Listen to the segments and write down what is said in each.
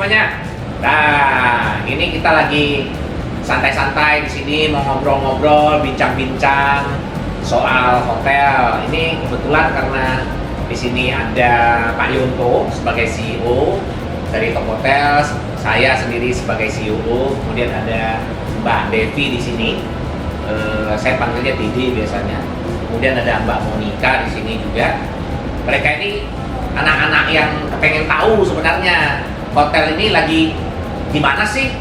semuanya. Nah, ini kita lagi santai-santai di sini mau ngobrol-ngobrol, bincang-bincang soal hotel. Ini kebetulan karena di sini ada Pak Yunto sebagai CEO dari Top Hotel, saya sendiri sebagai CEO, kemudian ada Mbak Devi di sini. Saya panggilnya Didi biasanya. Kemudian ada Mbak Monica di sini juga. Mereka ini anak-anak yang kepengen tahu sebenarnya hotel ini lagi gimana sih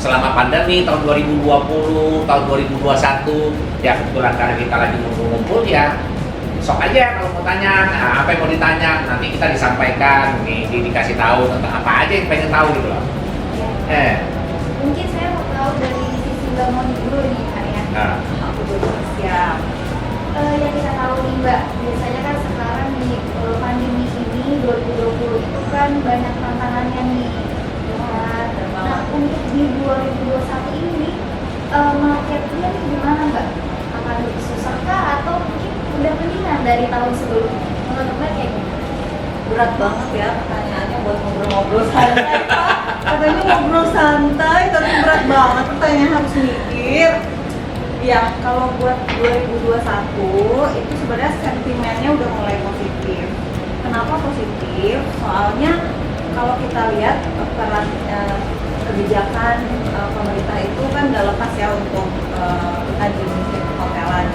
selama pandemi tahun 2020, tahun 2021. Ya kebetulan karena kita lagi ngumpul-ngumpul ya, sok aja kalau mau tanya, nah, apa yang mau ditanya nanti kita disampaikan, nih dikasih tahu tentang apa aja yang pengen tahu gitu loh. Mungkin saya mau tahu dari sisi Mbak Moni dulu nih Kak ya. Aku dulu siap. Yang kita tahu nih Mbak, biasanya kan sekarang di pandemi ini 2020 itu kan banyak tantangannya nih. Nah untuk di 2021 ini marketnya nih gimana Mbak? Akan lebih susah kah atau mungkin udah mendingan dari tahun sebelumnya? Menurut Mbak kayak gimana? Berat banget ya pertanyaannya buat ngobrol-ngobrol santai Pak. Katanya ngobrol santai tapi berat banget pertanyaan, harus mikir. Ya kalau buat 2021 itu sebenarnya sentimennya udah mulai positif. Kenapa positif? Soalnya kalau kita lihat peran kebijakan pemerintah itu kan nggak lepas ya untuk kita di industri perhotelan.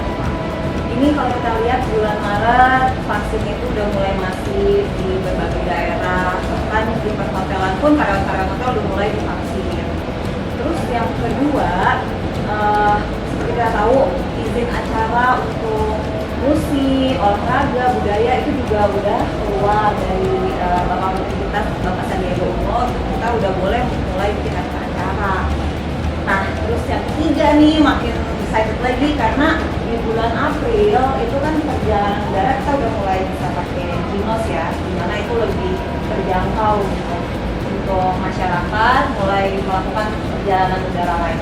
Ini kalau kita lihat bulan Maret vaksin itu udah mulai masif di berbagai daerah, bahkan di perhotelan pun karyawan-karyawan hotel udah mulai divaksin. Terus yang kedua, seperti kita tahu izin acara untuk musik, olahraga, budaya itu juga udah keluar dari Bapak Menteri kita, Bapak Sandiaga Uno, kita udah boleh mulai bikin acara. Nah, terus yang ketiga nih makin excited lagi karena di bulan April itu kan perjalanan udara kita udah mulai bisa pakai Ginos ya, dimana itu lebih terjangkau gitu untuk masyarakat mulai melakukan perjalanan udara lain.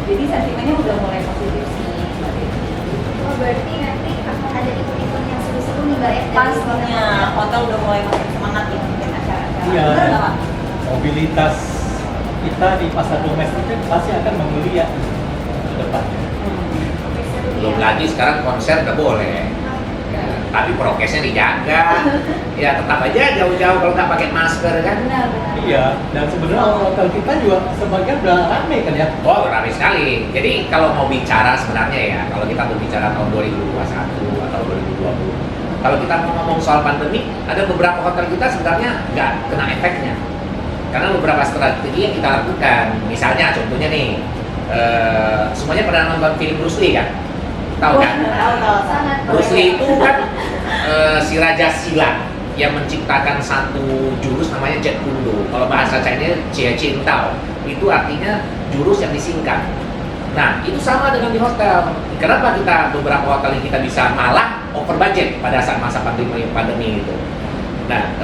Jadi sentimennya udah mulai positif sih. Oh berarti nanti akan ada event-event yang seru-seru nih Mbak ya? Pastinya hotel udah mulai makin semangat nih bikin acara-acara. Iya. Bener nggak Pak? Mobilitas kita di pasar domestik pasti akan menggeliat ke depannya. Belum lagi sekarang konser nggak boleh. Ya, tapi prokesnya dijaga. Ya tetap aja jauh-jauh kalau nggak pakai masker kan. Benar-benar. Iya, dan sebenarnya hotel kita juga sebagian udah ramai kan ya. Oh, ramai sekali. Jadi kalau mau bicara sebenarnya ya, kalau kita berbicara tahun 2021 atau 2020, kalau kita mau ngomong soal pandemi, ada beberapa hotel kita sebenarnya nggak kena efeknya. Karena beberapa strategi yang kita lakukan. Misalnya contohnya nih, semuanya pernah nonton film Bruce Lee kan? Tahu kan? Tahu. Sangat Bruce Lee itu kan si raja silat yang menciptakan satu jurus namanya Jet Kundo. Kalau bahasa Chinese Jie Jin Tao, itu artinya jurus yang disingkat. Nah, itu sama dengan di hotel. Kenapa kita beberapa hotel yang kita bisa malah over budget pada saat masa pandemi itu? Nah,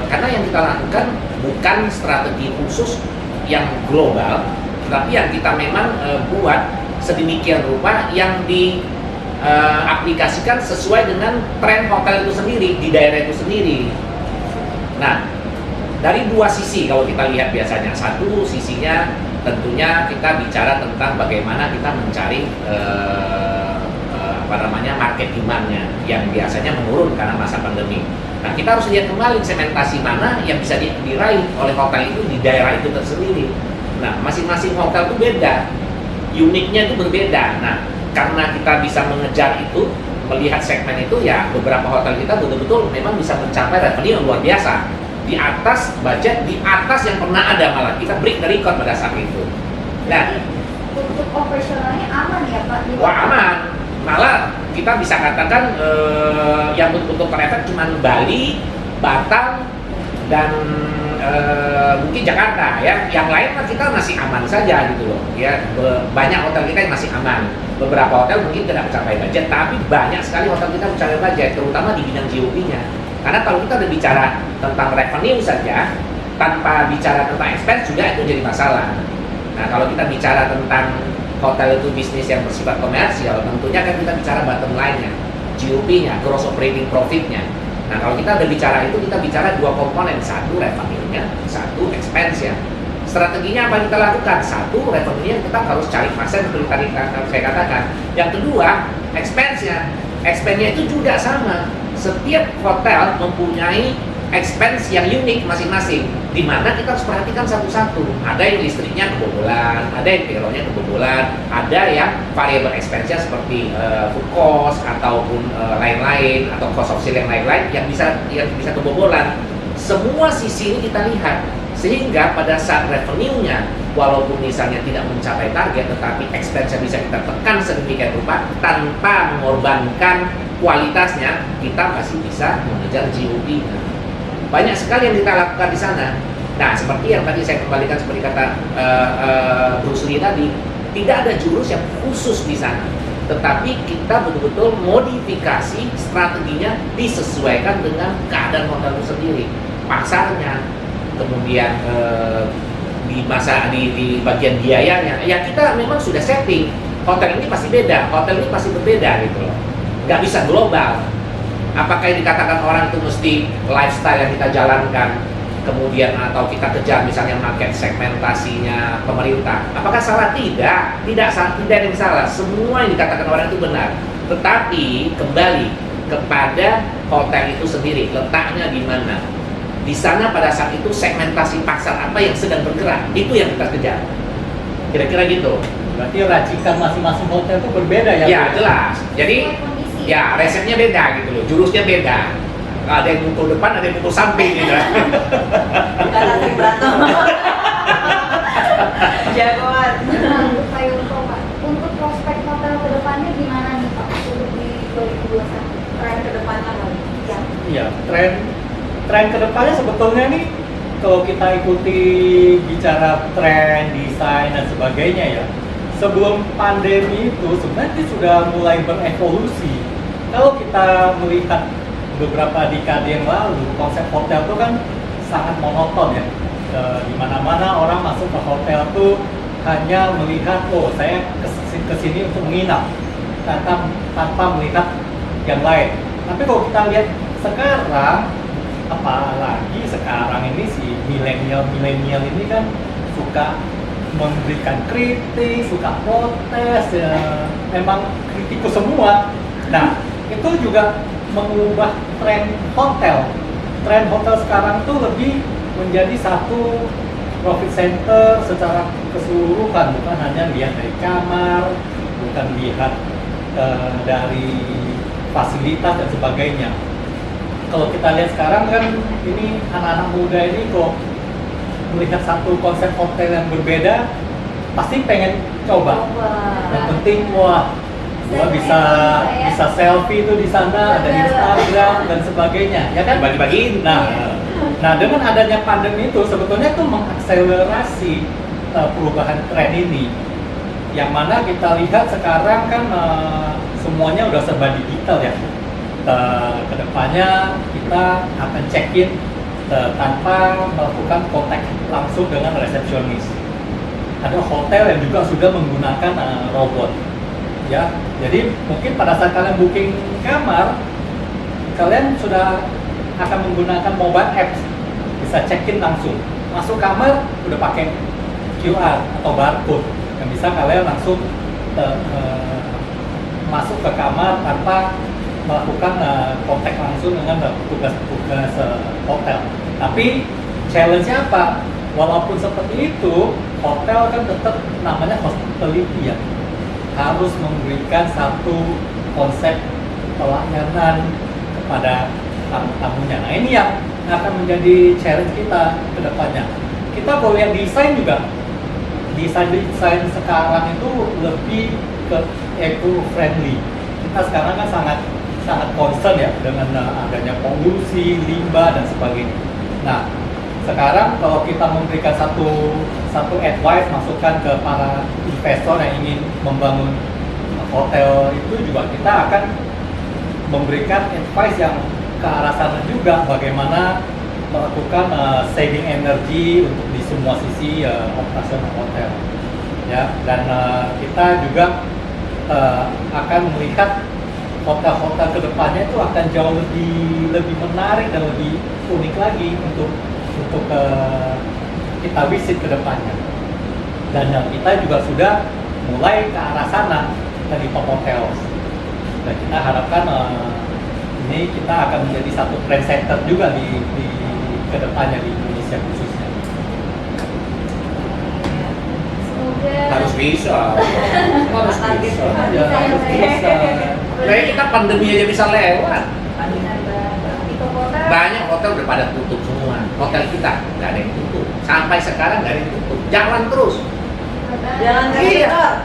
karena yang kita lakukan bukan strategi khusus yang global, tetapi yang kita memang buat sedemikian rupa yang aplikasikan sesuai dengan tren hotel itu sendiri di daerah itu sendiri. Nah, dari dua sisi kalau kita lihat biasanya, satu sisinya tentunya kita bicara tentang bagaimana kita mencari market demand-nya yang biasanya menurun karena masa pandemi. Nah, kita harus lihat kembali segmentasi mana yang bisa diraih oleh hotel itu di daerah itu tersendiri. Nah, masing-masing hotel itu beda, uniknya itu berbeda. Nah, karena kita bisa mengejar itu, melihat segmen itu, ya beberapa hotel kita betul-betul memang bisa mencapai revenue yang luar biasa, di atas budget, di atas yang pernah ada, malah kita break the record pada saat itu. Nah, untuk operasionalnya aman ya Pak? wah aman, malah kita bisa katakan yang betul-betul terefek cuma Bali, Batam, dan mungkin Jakarta ya. Yang lain mah kita masih aman saja gitu loh ya. Banyak hotel kita yang masih aman. Beberapa hotel mungkin tidak mencapai budget, tapi banyak sekali hotel kita mencapai budget, terutama di bidang GOP-nya. Karena kalau kita udah bicara tentang revenue saja, tanpa bicara tentang expense juga itu jadi masalah. Nah, kalau kita bicara tentang hotel itu bisnis yang bersifat komersial, tentunya kan kita bicara bottom line-nya, GOP-nya, gross operating profit-nya. Nah, kalau kita berbicara itu, kita bicara dua komponen. Satu, revenue-nya. Satu, expense-nya. Strateginya apa yang kita lakukan? Satu, revenue-nya kita harus cari pasar seperti tadi saya katakan. Yang kedua, expense-nya. Expense-nya itu juga sama. Setiap hotel mempunyai expense yang unik masing-masing, di mana kita harus perhatikan satu-satu. Ada yang listriknya kebobolan, ada yang payroll-nya kebobolan, ada yang variable expense-nya seperti food cost ataupun lain-lain, atau cost of sale yang lain-lain yang bisa kebobolan. Semua sisi ini kita lihat, sehingga pada saat revenue-nya walaupun misalnya tidak mencapai target, tetapi expense-nya bisa kita tekan sedemikian rupa tanpa mengorbankan kualitasnya, kita masih bisa mengejar GOP-nya. Banyak sekali yang kita lakukan di sana. Nah, seperti yang tadi saya kembalikan seperti kata Bruce Lee tadi, tidak ada jurus yang khusus di sana, tetapi kita betul-betul modifikasi strateginya disesuaikan dengan keadaan hotel itu sendiri, pasarnya, kemudian di bagian biayanya. Ya, kita memang sudah setting hotel ini pasti beda, hotel ini pasti berbeda gitu loh, nggak bisa global. Apakah yang dikatakan orang itu mesti lifestyle yang kita jalankan, kemudian atau kita kejar misalnya market segmentasinya pemerintah? Apakah salah? Tidak ada yang salah. Semua yang dikatakan orang itu benar. Tetapi kembali kepada hotel itu sendiri, letaknya di mana? Di sana pada saat itu segmentasi pasar apa yang sedang bergerak, itu yang kita kejar. Kira-kira gitu. Berarti racikan masing-masing hotel itu berbeda ya? Ya, jelas. Jadi Sesuai kondisi. ya, resepnya beda gitu loh, jurusnya beda. Ada yang mukul depan, ada yang mukul samping gitu. Karena sering berantem. Jagoan. Nah, untuk Pak Yunto, Pak, untuk prospek hotel ke depannya gimana nih Pak untuk di 2021? Tren ke depannya kali. Ya. Iya, tren kedepannya sebetulnya nih, kalau kita ikuti bicara tren, desain dan sebagainya ya, sebelum pandemi itu sebenarnya sudah mulai berevolusi. Kalau kita melihat beberapa dekade yang lalu, konsep hotel itu kan sangat monoton ya. Di mana-mana orang masuk ke hotel tuh hanya melihat, oh saya kesini untuk menginap, tanpa melihat yang lain. Tapi kalau kita lihat sekarang, apalagi sekarang ini si milenial ini kan suka memberikan kritik, suka protes, ya, memang kritikus semua. Nah, itu juga mengubah tren hotel. Tren hotel sekarang tuh lebih menjadi satu profit center secara keseluruhan, bukan hanya lihat dari kamar, bukan lihat dari fasilitas dan sebagainya. Kalau kita lihat sekarang kan ini anak-anak muda ini kok melihat satu konsep hotel yang berbeda, pasti pengen coba. Yang penting wah, gua bisa selfie itu di sana, ada Instagram dan sebagainya, ya kan? Bagi-bagiin. Nah, dengan adanya pandemi itu sebetulnya itu mengakselerasi perubahan tren ini. Yang mana kita lihat sekarang kan semuanya udah serba digital ya. Kedepannya kita akan check-in tanpa melakukan kontak langsung dengan resepsionis. Ada hotel yang juga sudah menggunakan robot, ya. Jadi mungkin pada saat kalian booking kamar, kalian sudah akan menggunakan mobile apps, bisa check-in langsung. Masuk kamar udah pakai QR atau barcode, yang bisa kalian langsung masuk ke kamar tanpa melakukan kontak langsung dengan petugas hotel. Tapi challenge-nya apa? Walaupun seperti itu, hotel kan tetap namanya hospitality ya, harus memberikan satu konsep pelayanan kepada tamu-tamunya. Nah, ini yang akan menjadi challenge kita ke depannya. Kita boleh lihat desain juga. Desain sekarang itu lebih ke eco-friendly. Kita sekarang kan sangat concern ya dengan adanya polusi, limbah dan sebagainya. Nah, sekarang kalau kita memberikan satu advice, masukan ke para investor yang ingin membangun hotel, itu juga kita akan memberikan advice yang ke arah sana juga, bagaimana melakukan saving energy untuk di semua sisi operasional hotel, ya. Dan kita juga akan melihat hotel-hotel kedepannya itu akan jauh lebih menarik dan lebih unik lagi untuk kita visit ke depannya. Dan kita juga sudah mulai ke arah sana dari top hotel. Dan kita harapkan ini kita akan menjadi satu trendsetter juga di kedepannya di Indonesia khususnya. Semoga Harus bisa. Harus bisa. Ya, harus bisa. Kayak kita pandemi aja bisa lewat. di Tokota Banyak hotel udah pada tutup semua. Hotel kita nggak ada yang tutup. Sampai sekarang nggak ada yang tutup. Jalan terus. Jangan kasih Iya. tor.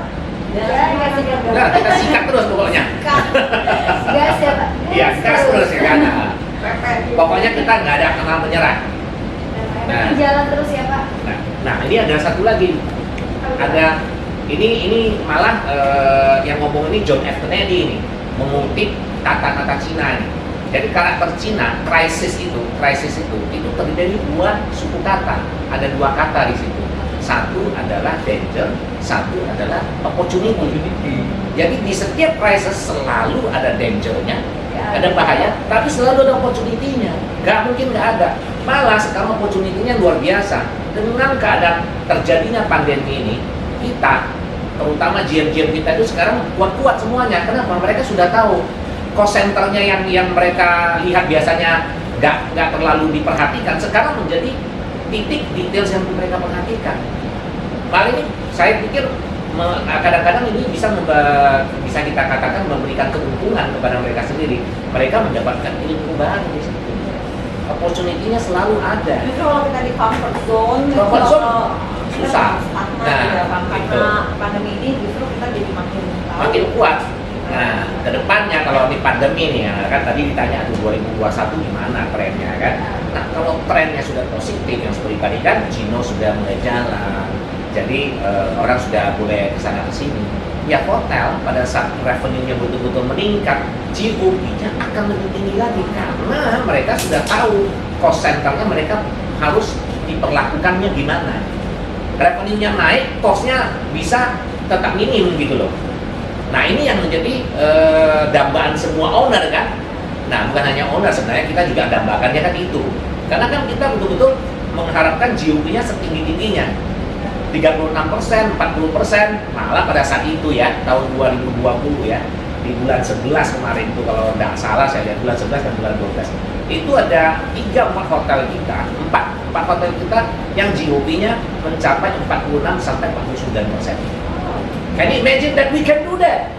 Jangan kasih tor. Nah, kita sikat terus pokoknya. gas ya Pak. Iya, gas terus ya kan. Nah, pokoknya kita nggak ada kenal menyerah. Nanti jalan terus ya Pak. Nah, ini ada satu lagi. Ada ini malah yang ngomong ini John F. Kennedy ini mengutip kata-kata Cina ini. Jadi karakter Cina, krisis itu terdiri dari dua suku kata. Ada dua kata di situ. Satu adalah danger, satu adalah opportunity. Jadi di setiap krisis selalu ada danger-nya, ada bahaya, tapi selalu ada opportunity-nya. Gak mungkin gak ada. Malah sekarang opportunity-nya luar biasa. Dengan keadaan terjadinya pandemi ini, kita, terutama GM-GM kita itu sekarang kuat-kuat semuanya. Kenapa? Mereka sudah tahu cost center-nya yang mereka lihat biasanya nggak terlalu diperhatikan, sekarang menjadi titik detail yang mereka perhatikan. Paling saya pikir kadang-kadang ini bisa kita katakan memberikan keuntungan kepada mereka sendiri. Mereka mendapatkan ilmu baru di situ. Opportunity-nya selalu ada. Justru kalau kita di comfort zone, Comfort zone susah. Nah, Nah, karena gitu. pandemi ini justru kita jadi Makin kuat. Nah, kedepannya kalau ini pandemi nih ya kan, tadi ditanya tuh 2021 gimana trennya kan. Nah, kalau trennya sudah positif yang seperti tadi kan, Cino sudah mulai jalan, jadi orang sudah boleh kesana kesini. Ya hotel pada saat revenue-nya betul-betul meningkat, GOP-nya akan lebih tinggi lagi karena mereka sudah tahu cost center-nya mereka harus diperlakukannya gimana. Revenue-nya naik, cost-nya bisa tetap minim gitu loh. Nah ini yang menjadi dambaan semua owner kan. Nah bukan hanya owner, sebenarnya kita juga dambakannya kan itu. Karena kan kita betul-betul mengharapkan GOP-nya setinggi-tingginya 36%, 40%, malah pada saat itu ya, tahun 2020 ya, di bulan 11 kemarin itu kalau tidak salah saya lihat bulan 11 dan bulan 12 itu ada 3-4 hotel kita, 4 hotel kita yang GOP-nya mencapai 46-49%. Can you imagine that we can do that?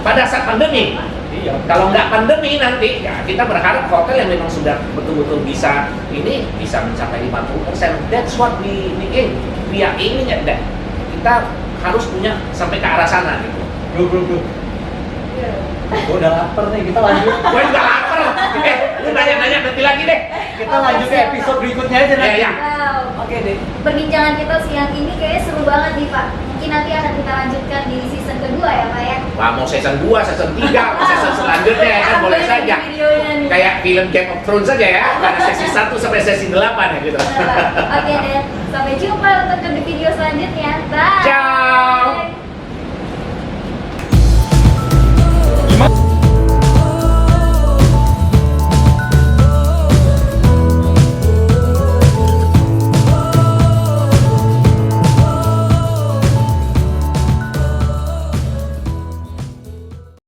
Pada saat pandemi. Iya. Kalau nggak pandemi nanti, ya kita berharap hotel yang memang sudah betul-betul bisa ini bisa mencapai 50%. That's what we aim. We are aiming at that. Kita harus punya sampai ke arah sana gitu. Bro. Gue udah lapar nih, kita lanjut. Gue juga lapar. Lu nanya-nanya nanti lagi deh. Kita lanjut ke episode berikutnya aja nanti. Ya. Wow. Oke deh. Perbincangan kita siang ini kayaknya seru banget nih Pak. Mungkin nanti akan kita lanjutkan di season kedua ya Pak ya. Wah, mau season 2, season 3, mau season selanjutnya ya kan boleh saja. Videonya nih. Kayak film Game of Thrones saja ya. Ada sesi 1 sampai sesi 8 ya gitu. Oke deh. Sampai jumpa untuk di video selanjutnya. Bye. Ciao.